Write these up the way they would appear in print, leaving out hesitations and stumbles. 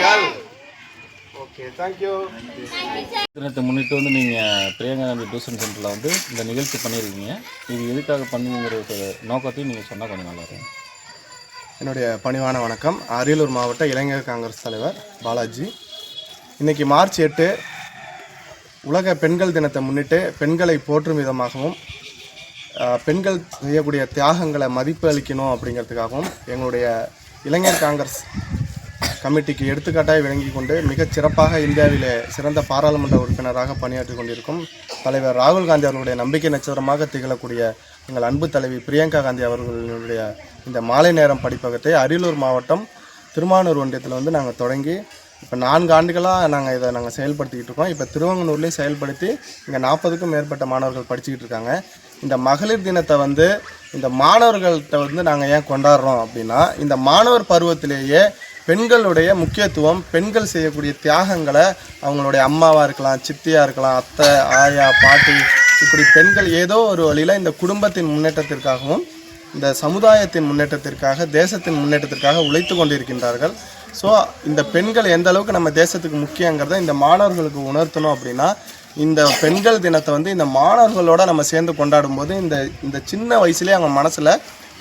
வாழ்த்துக்கள். Okay, thank you. தினத்தை முன்னிட்டு வந்து நீங்கள் பிரியங்கா காந்தி டியூஷன் சென்டரில் வந்து இந்த நிகழ்ச்சி பண்ணியிருக்கீங்க. இது எதுக்காக பண்ணுங்கிற நோக்கத்தையும் நீங்கள் சொன்னால் கொஞ்சம் நல்லா இருக்கும். என்னுடைய பணிவான வணக்கம். அரியலூர் மாவட்ட இளைஞர் காங்கிரஸ் தலைவர் பாலாஜி. இன்றைக்கி மார்ச் 8 உலக பெண்கள் தினத்தை முன்னிட்டு பெண்களை போற்றும் விதமாகவும் பெண்கள் செய்யக்கூடிய தியாகங்களை மதிப்பு அளிக்கணும் அப்படிங்கிறதுக்காகவும் எங்களுடைய இளைஞர் காங்கிரஸ் கமிட்டிக்கு எடுத்துக்காட்டாக விளங்கி கொண்டு மிகச் சிறப்பாக இந்தியாவிலே சிறந்த பாராளுமன்ற உறுப்பினராக பணியாற்றி கொண்டிருக்கும் தலைவர் ராகுல் காந்தி அவர்களுடைய நம்பிக்கை நட்சத்திரமாக திகழக்கூடிய எங்கள் அன்பு தலைவி பிரியங்கா காந்தி அவர்களுடைய இந்த மாலை நேரம் படிப்பகத்தை அரியலூர் மாவட்டம் திருமானூர் ஒன்றியத்தில் வந்து நாங்கள் தொடங்கி இப்போ 4 ஆண்டுகளாக நாங்கள் செயல்படுத்திக்கிட்டு இருக்கோம். இப்போ திருவங்கனூர்லேயும் செயல்படுத்தி இங்கே 40க்கும் மேற்பட்ட மாணவர்கள் படிச்சுக்கிட்டு இருக்காங்க. இந்த மகளிர் தினத்தை வந்து இந்த மாணவர்கள்ட்ட வந்து நாங்கள் ஏன் கொண்டாடுறோம் அப்படின்னா, இந்த மாணவர் பருவத்திலேயே பெண்களுடைய முக்கியத்துவம், பெண்கள் செய்யக்கூடிய தியாகங்களை அவங்களுடைய அம்மாவாக இருக்கலாம், சித்தியாக இருக்கலாம், அத்தை, ஆயா, பாட்டி, இப்படி பெண்கள் ஏதோ ஒரு வழியில் இந்த குடும்பத்தின் முன்னேற்றத்திற்காகவும் இந்த சமுதாயத்தின் முன்னேற்றத்திற்காக, தேசத்தின் முன்னேற்றத்திற்காக உழைத்து கொண்டிருக்கின்றார்கள். ஸோ இந்த பெண்கள் எந்த அளவுக்கு நம்ம தேசத்துக்கு முக்கியங்கிறத இந்த மாணவர்களுக்கு உணர்த்தணும். அப்படின்னா இந்த பெண்கள் தினத்தை வந்து இந்த மாணவர்களோடு நம்ம சேர்ந்து கொண்டாடும் போது இந்த சின்ன வயசுலேயே அவங்க மனசில்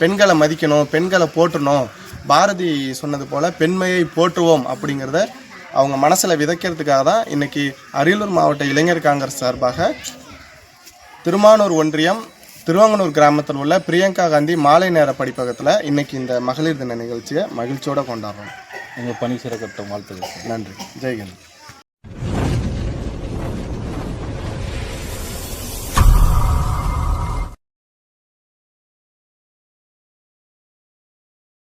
பெண்களை மதிக்கணும், பெண்களை போற்றணும், பாரதி சொன்னது போல் பெண்மையை போற்றுவோம் அப்படிங்கிறத அவங்க மனசில் விதைக்கிறதுக்காக தான் இன்றைக்கி அரியலூர் மாவட்ட இளைஞர் காங்கிரஸ் சார்பாக திருமானூர் ஒன்றியம் திருவங்கனூர் கிராமத்தில் உள்ள பிரியங்கா காந்தி மாலை நேர படிப்பகத்தில் இன்றைக்கி இந்த மகளிர் தின நிகழ்ச்சியை மகிழ்ச்சியோடு கொண்டாடுறோம். உங்கள் பணி சிறக்கட்டும். வாழ்த்துக்கள். நன்றி. ஜெய்ஹிந்த்.